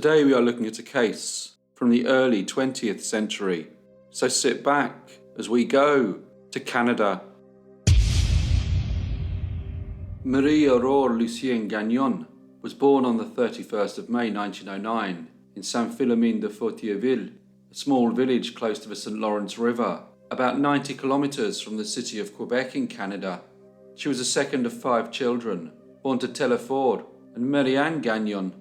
Today we are looking at a case from the early 20th century, so sit back as we go to Canada. Marie Aurore Gagnon was born on the 31st of May 1909 in Saint-Philémine-de-Fauteuilville, a small village close to the St. Lawrence River, about 90 kilometres from the city of Quebec in Canada. She was the second of 5 children, born to Teleford and Marie-Anne Gagnon.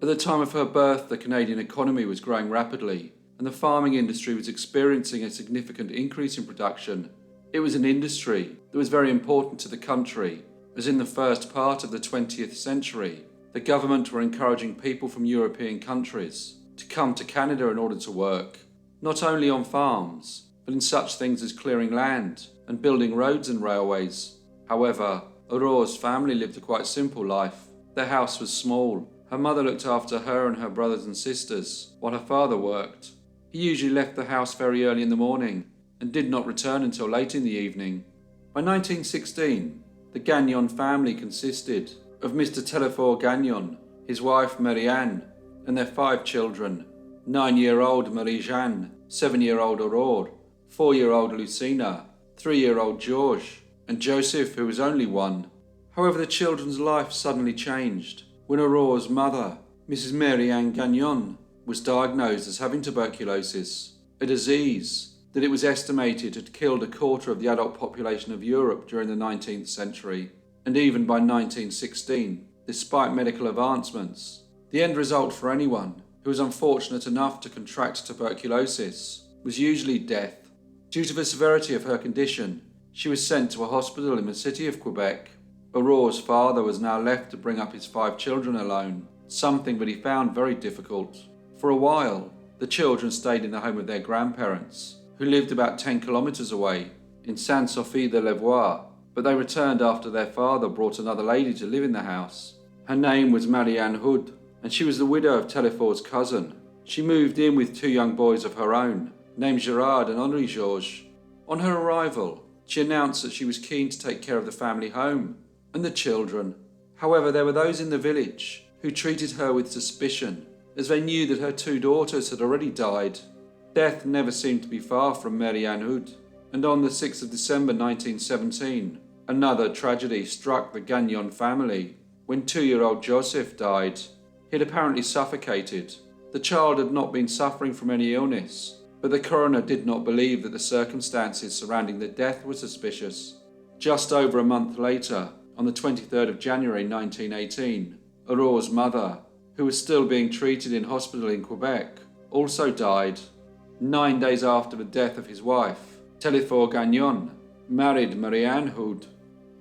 At the time of her birth, the Canadian economy was growing rapidly, and the farming industry was experiencing a significant increase in production. It was an industry that was very important to the country, as in the first part of the 20th century, the government were encouraging people from European countries to come to Canada in order to work, not only on farms, but in such things as clearing land and building roads and railways. However, Aurore's family lived a quite simple life. Their house was small. Her mother looked after her and her brothers and sisters, while her father worked. He usually left the house very early in the morning and did not return until late in the evening. By 1916, the Gagnon family consisted of Mr. Teleford Gagnon, his wife Marie-Anne, and their 5 children: 9-year-old Marie-Jeanne, 7-year-old Aurore, 4-year-old Lucina, 3-year-old Georges, and Joseph, who was only 1. However, the children's life suddenly changed when Aurore's mother, Mrs. Marie-Anne Gagnon, was diagnosed as having tuberculosis, a disease that it was estimated had killed a quarter of the adult population of Europe during the 19th century, and even by 1916, despite medical advancements. The end result for anyone who was unfortunate enough to contract tuberculosis was usually death. Due to the severity of her condition, she was sent to a hospital in the city of Quebec. Aurore's father was now left to bring up his 5 children alone, something that he found very difficult. For a while, the children stayed in the home of their grandparents, who lived about 10 kilometres away, in Sainte-Sophie-de-Levoix, but they returned after their father brought another lady to live in the house. Her name was Marie-Anne Hood, and she was the widow of Teleford's cousin. She moved in with 2 young boys of her own, named Gerard and Henri Georges. On her arrival, she announced that she was keen to take care of the family home and the children. However, there were those in the village who treated her with suspicion, as they knew that her 2 daughters had already died. Death never seemed to be far from Marie-Anne Hood, and on the 6th of December 1917, another tragedy struck the Gagnon family when 2-year-old Joseph died. He had apparently suffocated. The child had not been suffering from any illness, but the coroner did not believe that the circumstances surrounding the death were suspicious. Just over a month later, on the 23rd of January 1918, Aurore's mother, who was still being treated in hospital in Quebec, also died. 9 days after the death of his wife, Teleford Gagnon married Marie-Anne Hood.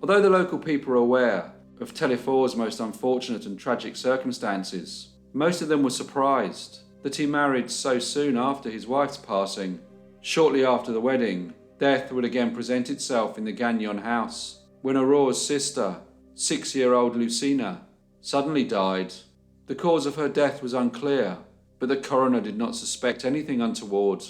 Although the local people were aware of Teleford's most unfortunate and tragic circumstances, most of them were surprised that he married so soon after his wife's passing. Shortly after the wedding, death would again present itself in the Gagnon house, when Aurore's sister, 6-year-old Lucina, suddenly died. The cause of her death was unclear, but the coroner did not suspect anything untoward.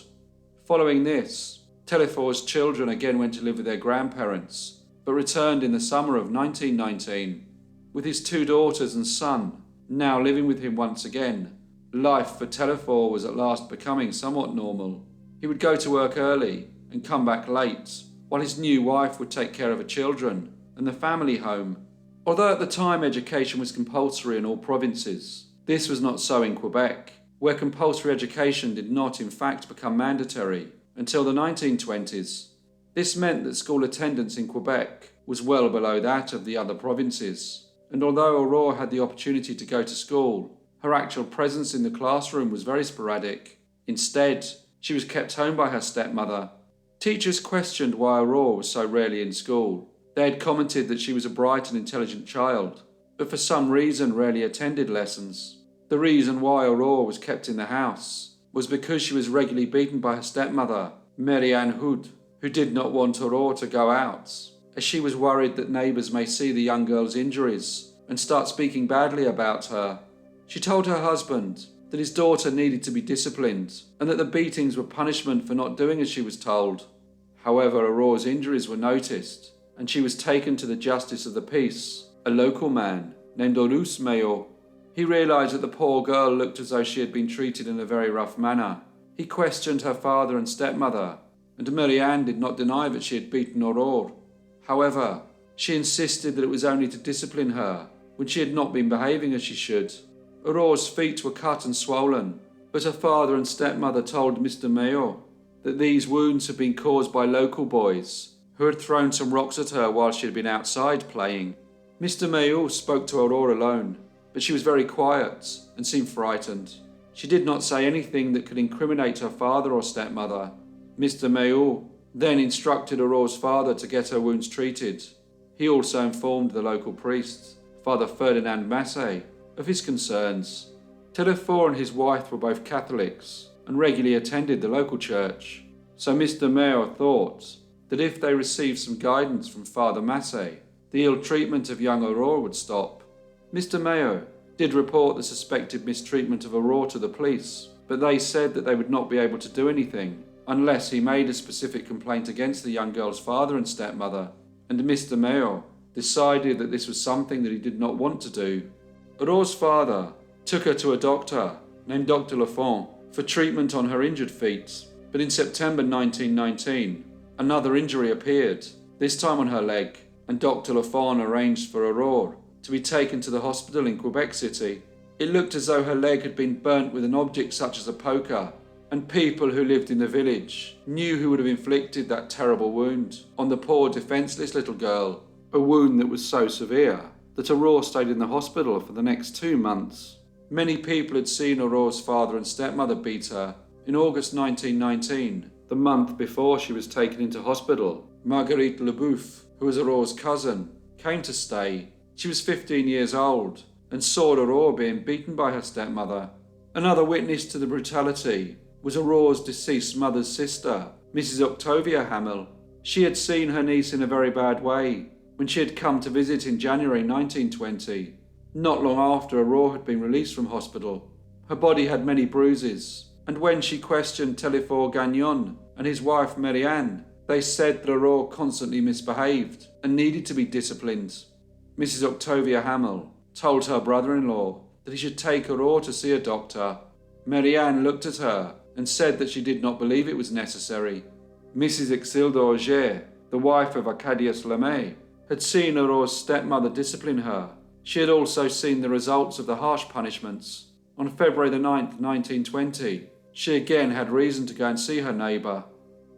Following this, Teleford's children again went to live with their grandparents, but returned in the summer of 1919. With his 2 daughters and son now living with him once again, life for Teleford was at last becoming somewhat normal. He would go to work early and come back late, while his new wife would take care of the children and the family home. Although at the time education was compulsory in all provinces, this was not so in Quebec, where compulsory education did not in fact become mandatory until the 1920s. This meant that school attendance in Quebec was well below that of the other provinces, and although Aurore had the opportunity to go to school, her actual presence in the classroom was very sporadic. Instead, she was kept home by her stepmother. Teachers questioned why Aurore was so rarely in school. They had commented that she was a bright and intelligent child, but for some reason rarely attended lessons. The reason why Aurore was kept in the house was because she was regularly beaten by her stepmother, Marie-Anne Hood, who did not want Aurore to go out, as she was worried that neighbours may see the young girl's injuries and start speaking badly about her. She told her husband that his daughter needed to be disciplined and that the beatings were punishment for not doing as she was told. However, Aurore's injuries were noticed, and she was taken to the justice of the peace, a local man named Auguste Maillot. He realised that the poor girl looked as though she had been treated in a very rough manner. He questioned her father and stepmother, and Marie-Anne did not deny that she had beaten Aurore. However, she insisted that it was only to discipline her when she had not been behaving as she should. Aurore's feet were cut and swollen, but her father and stepmother told Mr. Mayo that these wounds had been caused by local boys who had thrown some rocks at her while she had been outside playing. Mr. Mayo spoke to Aurore alone, but she was very quiet and seemed frightened. She did not say anything that could incriminate her father or stepmother. Mr. Mayo then instructed Aurore's father to get her wounds treated. He also informed the local priest, Father Ferdinand Massé, of his concerns. Telefort and his wife were both Catholics and regularly attended the local church, so Mr. Mayo thought that if they received some guidance from Father Massé, the ill treatment of young Aurore would stop. Mr. Mayo did report the suspected mistreatment of Aurore to the police, but they said that they would not be able to do anything unless he made a specific complaint against the young girl's father and stepmother, and Mr. Mayo decided that this was something that he did not want to do. Aurore's father took her to a doctor named Dr. Lafont for treatment on her injured feet, but in September 1919, another injury appeared, this time on her leg, and Dr. Lafont arranged for Aurore to be taken to the hospital in Quebec City. It looked as though her leg had been burnt with an object such as a poker, and people who lived in the village knew who would have inflicted that terrible wound on the poor defenceless little girl, a wound that was so severe that Aurore stayed in the hospital for the next 2 months. Many people had seen Aurore's father and stepmother beat her. In August 1919, the month before she was taken into hospital, Marguerite Leboeuf, who was Aurore's cousin, came to stay. She was 15 years old and saw Aurore being beaten by her stepmother. Another witness to the brutality was Aurore's deceased mother's sister, Mrs. Octavia Hamel. She had seen her niece in a very bad way when she had come to visit in January 1920, not long after Aurore had been released from hospital. Her body had many bruises, and when she questioned Telefort Gagnon and his wife Marie-Anne, they said that Aurore constantly misbehaved and needed to be disciplined. Mrs. Octavia Hamel told her brother-in-law that he should take Aurore to see a doctor. Marie-Anne looked at her and said that she did not believe it was necessary. Mrs. Exilde Auger, the wife of Arcadius Lemay, had seen Aurore's stepmother discipline her. She had also seen the results of the harsh punishments. On February the 9th, 1920, she again had reason to go and see her neighbour.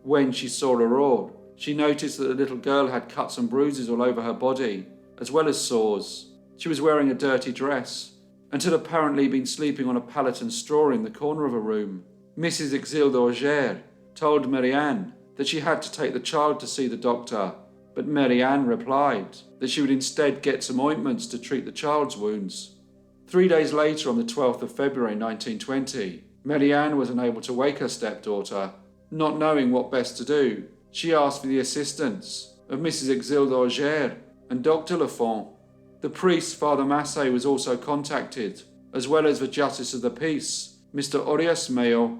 When she saw Aurore, she noticed that the little girl had cuts and bruises all over her body, as well as sores. She was wearing a dirty dress and had apparently been sleeping on a pallet and straw in the corner of a room. Mrs. Exilde Auger told Marie-Anne that she had to take the child to see the doctor, but Marie-Anne replied that she would instead get some ointments to treat the child's wounds. 3 days later, on the 12th of February 1920, Marie-Anne was unable to wake her stepdaughter. Not knowing what best to do, she asked for the assistance of Mrs. Exilde Auger and Dr. Lafont. The priest, Father Massé, was also contacted, as well as the Justice of the Peace, Mr. Orias Mayo.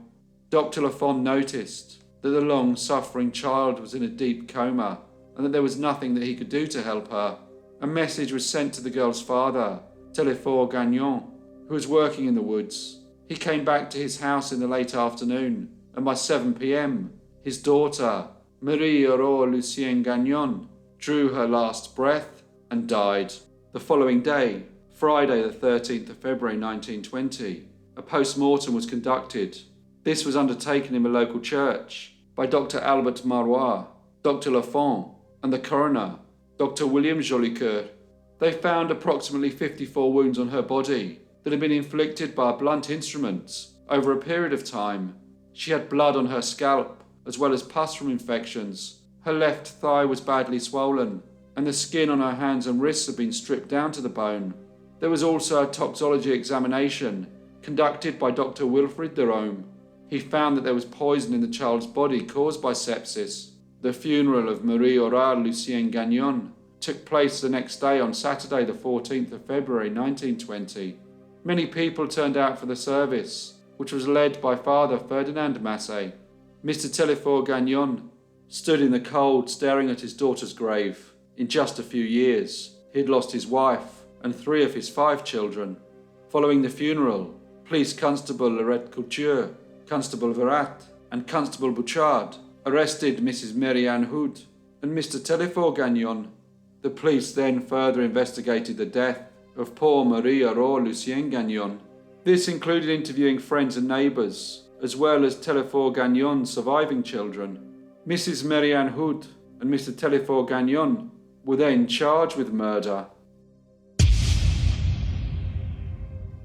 Dr. Lafont noticed that the long-suffering child was in a deep coma and that there was nothing that he could do to help her. A message was sent to the girl's father, Telefort Gagnon, who was working in the woods. He came back to his house in the late afternoon, and by 7 p.m, his daughter, Marie-Aurore Lucien Gagnon, drew her last breath and died. The following day, Friday the 13th of February 1920, a post-mortem was conducted. This was undertaken in a local church by Dr. Albert Marois, Dr. Lafont, and the coroner, Dr. William Jolicoeur. They found approximately 54 wounds on her body that had been inflicted by a blunt instrument over a period of time. She had blood on her scalp, as well as pus from infections. Her left thigh was badly swollen, and the skin on her hands and wrists had been stripped down to the bone. There was also a toxicology examination conducted by Dr. Wilfrid Derome. He found that there was poison in the child's body caused by sepsis. The funeral of Marie-Aurore Lucien Gagnon took place the next day on Saturday the 14th of February 1920. Many people turned out for the service, which was led by Father Ferdinand Massé. Mr. Telefort Gagnon stood in the cold staring at his daughter's grave. In just a few years, he had lost his wife and 3 of his 5 children. Following the funeral, Police Constable Lorette Couture, Constable Verat, and Constable Bouchard arrested Mrs. Mary-Anne Hood and Mr. Aurore Gagnon. The police then further investigated the death of poor Marie-Aurore Gagnon. This included interviewing friends and neighbours, as well as Aurore Gagnon's surviving children. Mrs. Mary-Anne Hood and Mr. Aurore Gagnon were then charged with murder.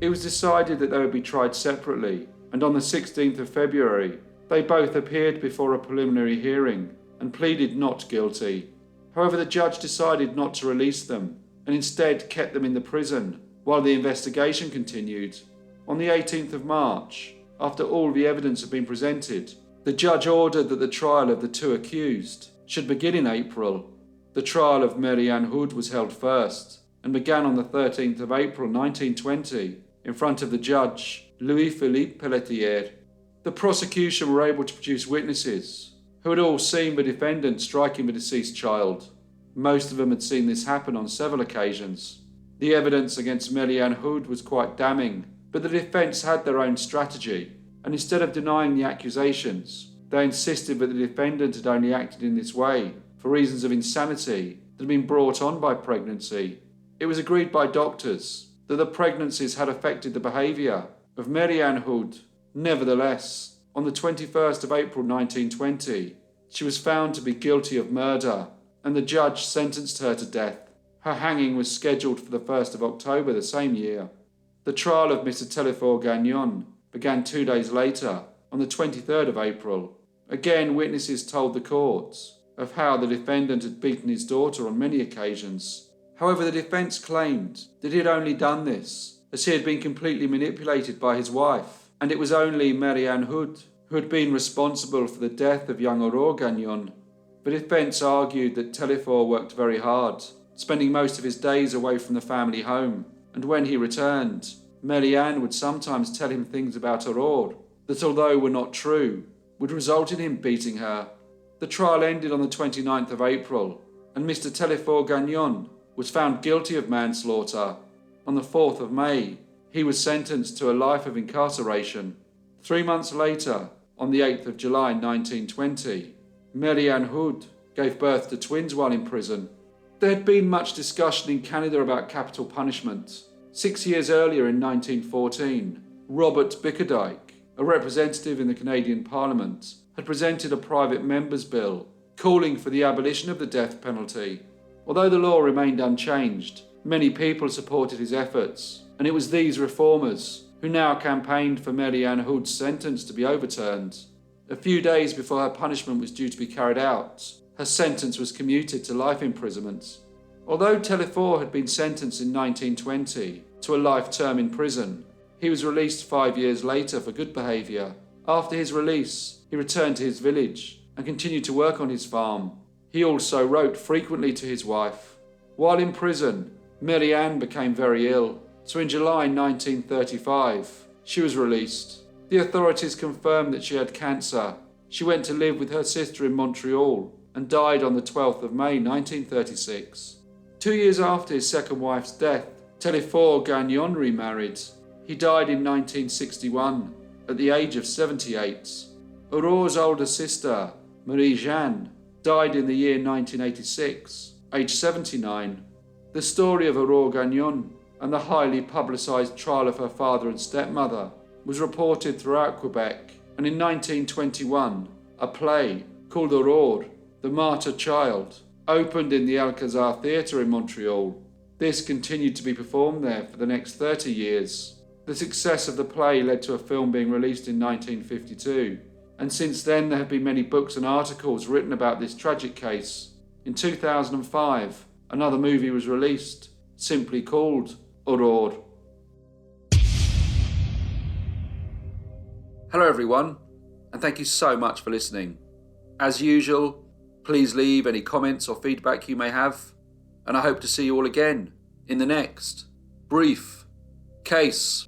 It was decided that they would be tried separately, and on the 16th of February, they both appeared before a preliminary hearing and pleaded not guilty. However, the judge decided not to release them and instead kept them in the prison while the investigation continued. On the 18th of March, after all the evidence had been presented, the judge ordered that the trial of the two accused should begin in April. The trial of Mary-Anne Hood was held first and began on the 13th of April 1920 in front of the judge, Louis-Philippe Pelletier. The prosecution were able to produce witnesses who had all seen the defendant striking the deceased child. Most of them had seen this happen on several occasions. The evidence against Mary-Anne Hood was quite damning, but the defence had their own strategy, and instead of denying the accusations, they insisted that the defendant had only acted in this way for reasons of insanity that had been brought on by pregnancy. It was agreed by doctors that the pregnancies had affected the behaviour of Mary-Anne Hood. Nevertheless, on the 21st of April 1920, she was found to be guilty of murder, and the judge sentenced her to death. Her hanging was scheduled for the 1st of October the same year. The trial of Mr. Aurore Gagnon began 2 days later, on the 23rd of April. Again, witnesses told the courts of how the defendant had beaten his daughter on many occasions. However, the defence claimed that he had only done this as he had been completely manipulated by his wife, and it was only Mary-Anne Hood who had been responsible for the death of young Aurore Gagnon. The defence argued that Aurore worked very hard, spending most of his days away from the family home, and when he returned, Mary-Anne would sometimes tell him things about Aurore that, although were not true, would result in him beating her. The trial ended on the 29th of April, and Mr. Aurore Gagnon was found guilty of manslaughter. On the 4th of May, he was sentenced to a life of incarceration. 3 months later, on the 8th of July 1920, Mary-Anne Hood gave birth to twins while in prison. There had been much discussion in Canada about capital punishment. 6 years earlier, in 1914, Robert Bickerdike, a representative in the Canadian Parliament, had presented a private member's bill calling for the abolition of the death penalty. Although the law remained unchanged, many people supported his efforts, and it was these reformers who now campaigned for Mary-Anne Hood's sentence to be overturned. A few days before her punishment was due to be carried out, her sentence was commuted to life imprisonment. Although Aurore had been sentenced in 1920 to a life term in prison, he was released 5 years later for good behaviour. After his release, he returned to his village and continued to work on his farm. He also wrote frequently to his wife. While in prison, Mary-Anne became very ill, so in July 1935, she was released. The authorities confirmed that she had cancer. She went to live with her sister in Montreal and died on the 12th of May 1936. 2 years after his second wife's death, Aurore Gagnon remarried. He died in 1961 at the age of 78. Aurore's older sister, Marie-Jeanne, died in the year 1986, aged 79. The story of Aurore Gagnon and the highly publicised trial of her father and stepmother was reported throughout Quebec, and in 1921, a play called Aurore, the Martyr Child, opened in the Alcazar Theatre in Montreal. This continued to be performed there for the next 30 years. The success of the play led to a film being released in 1952, and since then there have been many books and articles written about this tragic case. In 2005, another movie was released, simply called Aurore. Hello everyone, and thank you so much for listening. As usual, please leave any comments or feedback you may have, and I hope to see you all again in the next brief case